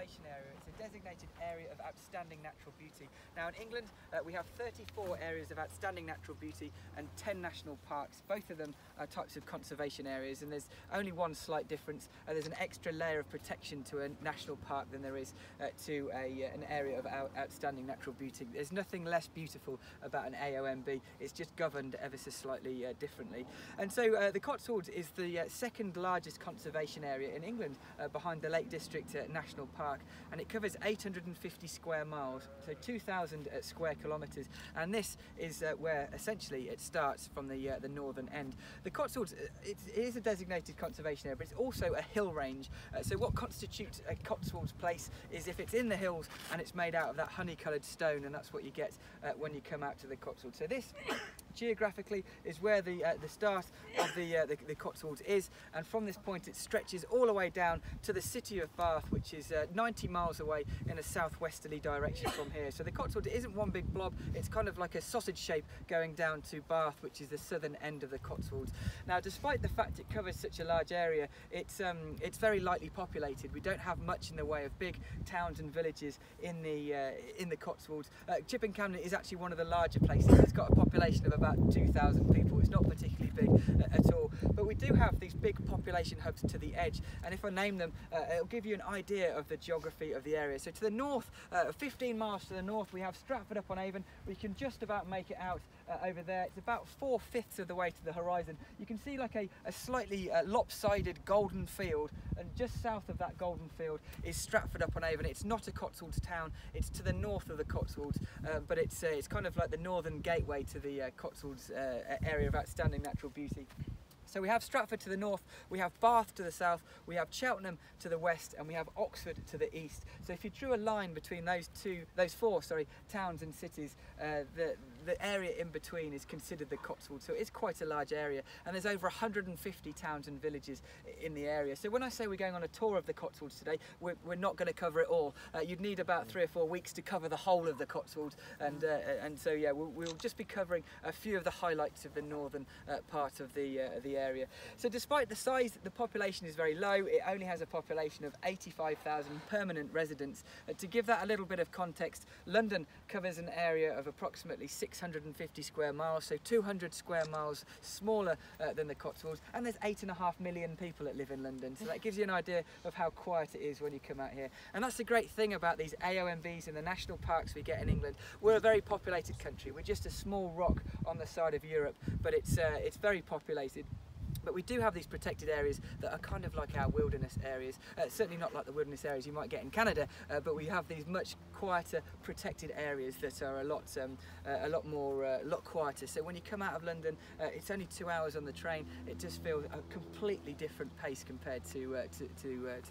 conservation area. It's a designated area of outstanding natural beauty. Now in England we have 34 areas of outstanding natural beauty and 10 national parks. Both of them are types of conservation areas, and there's only one slight difference. There's an extra layer of protection to a national park than there is to an area of outstanding natural beauty. There's nothing less beautiful about an AONB, it's just governed ever so slightly differently. And so the Cotswolds is the second largest conservation area in England, behind the Lake District National Park, and it covers 850 square miles, so 2,000 square kilometres, and this is where essentially it starts from the northern end. The Cotswolds, it is a designated conservation area, but it's also a hill range. So what constitutes a Cotswolds place is if it's in the hills and it's made out of that honey-coloured stone, and that's what you get when you come out to the Cotswolds. So this geographically is where the start of the Cotswolds is, and from this point it stretches all the way down to the city of Bath, which is 90 miles away in a southwesterly direction from here. So the Cotswolds isn't one big blob, it's kind of like a sausage shape going down to Bath, which is the southern end of the Cotswolds. Now, despite the fact it covers such a large area, it's very lightly populated. We don't have much in the way of big towns and villages in the Cotswolds. Chipping Campden is actually one of the larger places. It's got a population of about 2,000 people. It's not particularly big at all, but we do have these big population hubs to the edge, and if I name them, it'll give you an idea of the geography of the area. So to the north, 15 miles to the north, we have Stratford-upon-Avon. We can just about make it out over there. It's about 4/5 of the way to the horizon. You can see like a slightly lopsided golden field, and just south of that golden field is Stratford-upon-Avon. It's not a Cotswolds town, it's to the north of the Cotswolds, but it's kind of like the northern gateway to the Cotswolds area of outstanding natural beauty. So we have Stratford to the north, we have Bath to the south, we have Cheltenham to the west, and we have Oxford to the east. So if you drew a line between those four towns and cities, the area in between is considered the Cotswolds. So it's quite a large area, and there's over 150 towns and villages in the area. So when I say we're going on a tour of the Cotswolds today, we're not going to cover it all. You'd need about 3 or 4 weeks to cover the whole of the Cotswolds, and so yeah, we'll just be covering a few of the highlights of the northern part of the area. So despite the size, the population is very low. It only has a population of 85,000 permanent residents. To give that a little bit of context, London covers an area of approximately 650 square miles, so 200 square miles smaller than the Cotswolds, and there's 8.5 million people that live in London, so that gives you an idea of how quiet it is when you come out here. And that's the great thing about these AONBs and the national parks we get in England. We're a very populated country. We're just a small rock on the side of Europe, but it's very populated. But we do have these protected areas that are kind of like our wilderness areas. Certainly not like the wilderness areas you might get in Canada, but we have these much quieter protected areas that are a lot quieter. So when you come out of London, it's only 2 hours on the train. It just feels a completely different pace compared to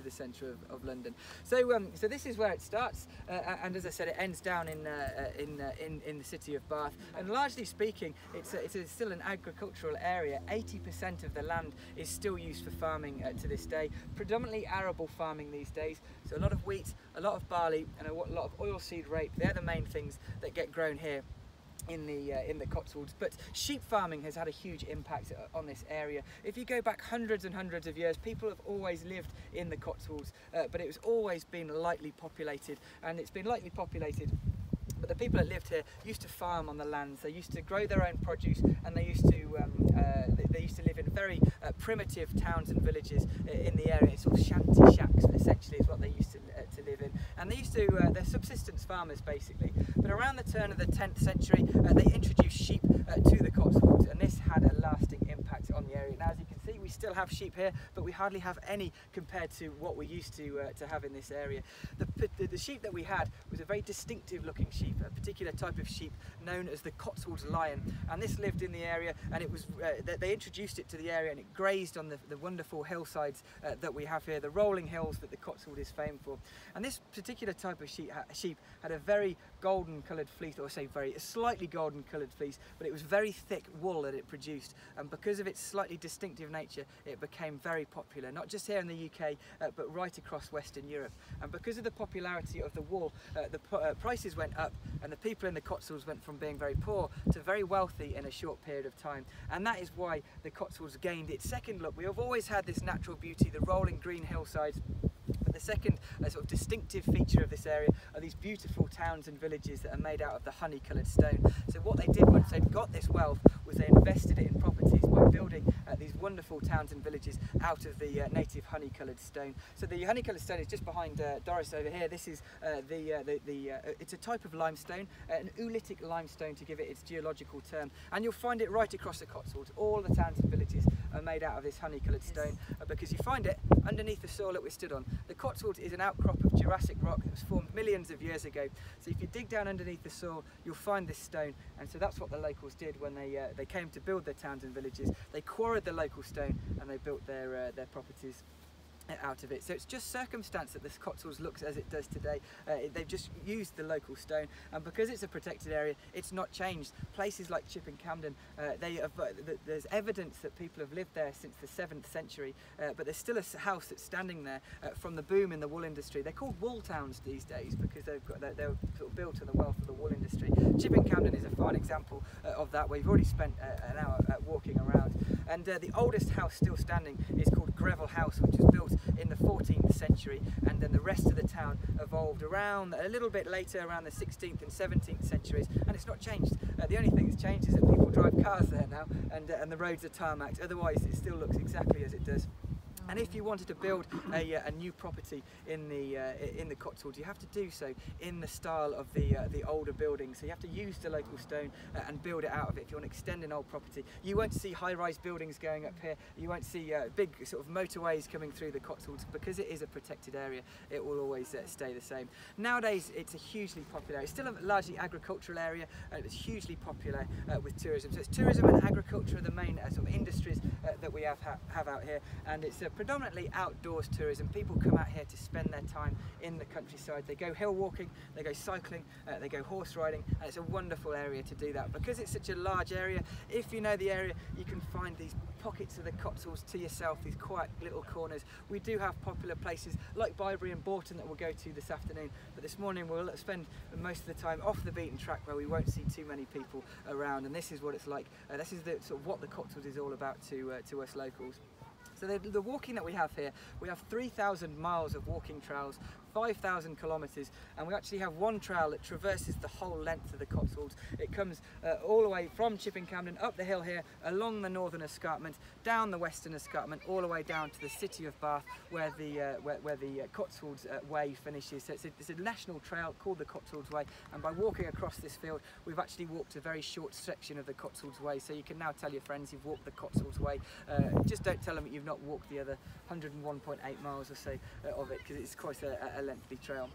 the centre of London. So this is where it starts, and as I said, it ends down in the city of Bath. And largely speaking, it's still an agricultural area. 80% of the land is still used for farming to this day, predominantly arable farming these days. So a lot of wheat, a lot of barley, and a lot of oilseed rape. They're the main things that get grown here in the Cotswolds. But sheep farming has had a huge impact on this area. If you go back hundreds and hundreds of years, people have always lived in the Cotswolds, but it's always been lightly populated, and it's been lightly populated. But the people that lived here used to farm on the lands. They used to grow their own produce, and they used to live in very primitive towns and villages in the area. It's sort of shanty shacks, essentially, is what they used to live in. And they used to, they're subsistence farmers basically. But around the turn of the 10th century, they introduced sheep to the Cotswolds, and this had a lasting impact on the area. Now, as you can see, we still have sheep here, but we hardly have any compared to what we used to have in this area. The sheep that we had was a very distinctive looking sheep, a particular type of sheep known as the Cotswolds lion, and this lived in the area, and it was they introduced it to the area, and it grazed on the wonderful hillsides that we have here, the rolling hills that the Cotswold is famed for. And this particular type of sheep had a very golden coloured fleece, or a slightly golden coloured fleece, but it was very thick wool that it produced, and because of its slightly distinctive nature, it became very popular, not just here in the UK, but right across Western Europe. And because of the popularity of the wool, the prices went up, and the people in the Cotswolds went from being very poor to very wealthy in a short period of time. And that is why the Cotswolds gained its second look. We have always had this natural beauty, the rolling green hillsides, but The second sort of distinctive feature of this area are these beautiful towns and villages that are made out of the honey-coloured stone. So what they did once they'd got this wealth was they invested it in properties by building these wonderful towns and villages out of the native honey-coloured stone. So the honey-coloured stone is just behind Doris over here. This is it's a type of limestone, an oolitic limestone to give it its geological term, and you'll find it right across the Cotswolds. All the towns and villages are made out of this honey-coloured stone because you find it underneath the soil that we stood on. The Cotswolds is an outcrop of Jurassic rock that was formed millions of years ago. So if you dig down underneath the soil, you'll find this stone, and so that's what the locals did when they came to build their towns and villages. They quarried the local stone and they built their properties out of it. So it's just circumstance that this Cotswolds looks as it does today. They've just used the local stone, and because it's a protected area, it's not changed. Places like Chipping Campden, there's evidence that people have lived there since the 7th century, but there's still a house that's standing there from the boom in the wool industry. They're called wool towns these days because they're sort of built on the wealth of the wool industry. Chipping Campden is a fine example of that, where you've already spent an hour walking around. And the oldest house still standing is called Greville House, which was built in the 14th century, and then the rest of the town evolved around a little bit later, around the 16th and 17th centuries, and it's not changed. The only thing that's changed is that people drive cars there now, and the roads are tarmacked. Otherwise it still looks exactly as it does. And if you wanted to build a new property in the Cotswolds, you have to do so in the style of the older buildings. So you have to use the local stone and build it out of it. If you want to extend an old property, you won't see high-rise buildings going up here. You won't see big sort of motorways coming through the Cotswolds because it is a protected area. It will always stay the same. Nowadays, it's a hugely popular. It's still a largely agricultural area. It's hugely popular with tourism. So it's tourism and agriculture are the main sort of industries that we have out here, and it's predominantly outdoors tourism. People come out here to spend their time in the countryside. They go hill walking, they go cycling, they go horse riding, and it's a wonderful area to do that. Because it's such a large area, if you know the area, you can find these pockets of the Cotswolds to yourself, these quiet little corners. We do have popular places like Byberry and Bourton that we'll go to this afternoon, but this morning we'll spend most of the time off the beaten track where we won't see too many people around, and this is what it's like. This is sort of what the Cotswolds is all about to us locals. So the walking that we have here, we have 3,000 miles of walking trails, 5,000 kilometres, and we actually have one trail that traverses the whole length of the Cotswolds. It comes all the way from Chipping Campden, up the hill here, along the northern escarpment, down the western escarpment, all the way down to the city of Bath, where the Cotswolds Way finishes. So it's a national trail called the Cotswolds Way, and by walking across this field, we've actually walked a very short section of the Cotswolds Way, so you can now tell your friends you've walked the Cotswolds Way. Just don't tell them that you've not walked the other 101.8 miles or so of it, because it's quite a lengthy trail.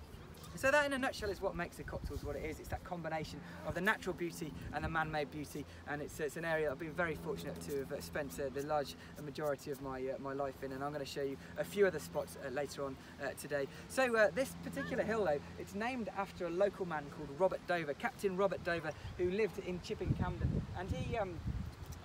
So that in a nutshell is what makes the Cotswolds what it is. It's that combination of the natural beauty and the man-made beauty, and it's an area I've been very fortunate to have spent the large majority of my life in, and I'm going to show you a few other spots later on today. So this particular hill though, it's named after a local man called Robert Dover, Captain Robert Dover, who lived in Chipping Campden, and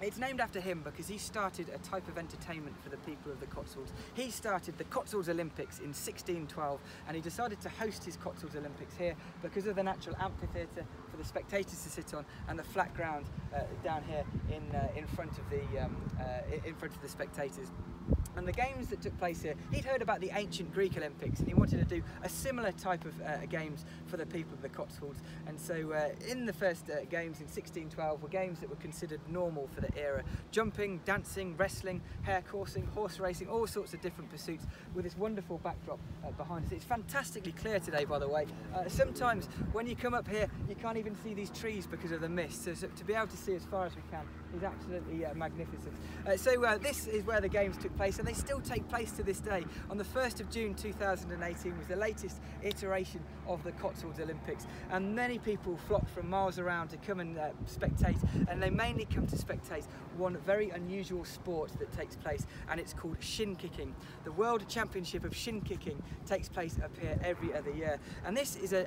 it's named after him because he started a type of entertainment for the people of the Cotswolds. He started the Cotswolds Olympics in 1612, and he decided to host his Cotswolds Olympics here because of the natural amphitheatre for the spectators to sit on and the flat ground down here in front of the spectators. And the games that took place here, he'd heard about the ancient Greek Olympics, and he wanted to do a similar type of games for the people of the Cotswolds. And so in the first games in 1612 were games that were considered normal for the era. Jumping, dancing, wrestling, hare coursing, horse racing, all sorts of different pursuits with this wonderful backdrop behind us. It's fantastically clear today, by the way. Sometimes when you come up here, you can't even see these trees because of the mist. So to be able to see as far as we can is absolutely magnificent. So this is where the games took place, and they still take place to this day. On the 1st of June 2018 was the latest iteration of the Cotswolds Olympics, and many people flocked from miles around to come and spectate, and they mainly come to spectate one very unusual sport that takes place, and it's called shin kicking. The World Championship of Shin Kicking takes place up here every other year, and this is a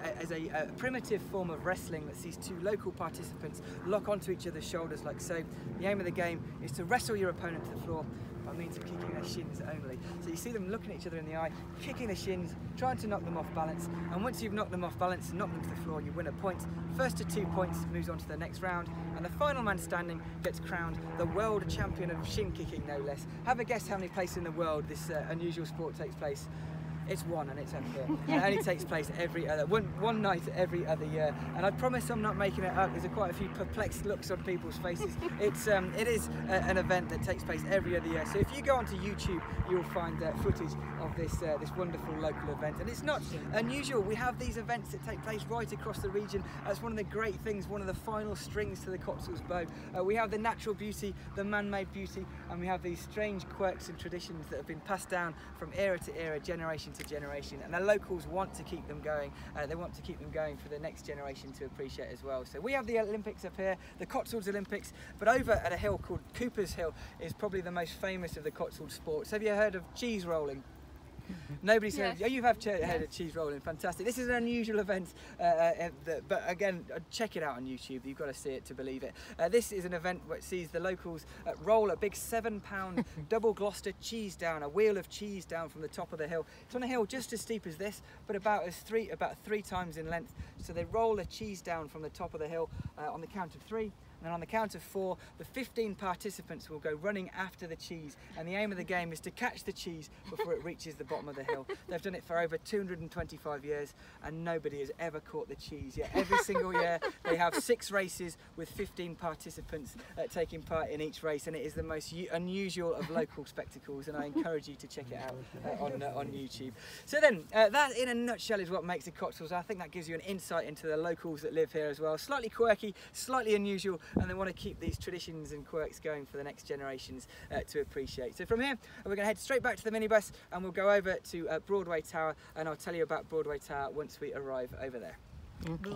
primitive form of wrestling that sees two local participants lock onto each other's shoulders like so. The aim of the game is to wrestle your opponent to the floor by means of kicking their shins only. So you see them looking at each other in the eye, kicking their shins, trying to knock them off balance, and once you've knocked them off balance and knocked them to the floor, you win a point. First to 2 points moves on to the next round, and the final man standing gets crowned the world champion of shin kicking, no less. Have a guess how many places in the world this unusual sport takes place. It's one, and it's up here. And it only takes place every other one night every other year. And I promise I'm not making it up. There's quite a few perplexed looks on people's faces. It is an event that takes place every other year. So if you go onto YouTube, you'll find footage of this wonderful local event. And it's not unusual. We have these events that take place right across the region. That's one of the great things, one of the final strings to the Cotswolds bow. We have the natural beauty, the man-made beauty, and we have these strange quirks and traditions that have been passed down from era to era, generation to generation, and the locals want to keep them going. They want to keep them going for the next generation to appreciate as well. So we have the Olympics up here, the Cotswolds Olympics, but over at a hill called Cooper's Hill is probably the most famous of the Cotswold sports. Have you heard of cheese rolling? Nobody's heard. Yes. Oh, you have heard of cheese rolling. Fantastic. This is an unusual event, but again, check it out on YouTube. You've got to see it to believe it. This is an event which sees the locals roll a big 7-pound double Gloucester cheese down, a wheel of cheese down from the top of the hill. It's on a hill just as steep as this, but about three times in length. So they roll a cheese down from the top of the hill on the count of 3. And then on the count of 4, the 15 participants will go running after the cheese. And the aim of the game is to catch the cheese before it reaches the bottom of the hill. They've done it for over 225 years and nobody has ever caught the cheese yet. Every single year they have 6 races with 15 participants taking part in each race, and it is the most unusual of local spectacles, and I encourage you to check it out on YouTube. So then, that in a nutshell is what makes the Cotswolds. I think that gives you an insight into the locals that live here as well. Slightly quirky, slightly unusual, and they want to keep these traditions and quirks going for the next generations to appreciate. So from here, we're going to head straight back to the minibus and we'll go over to Broadway Tower, and I'll tell you about Broadway Tower once we arrive over there. Okay.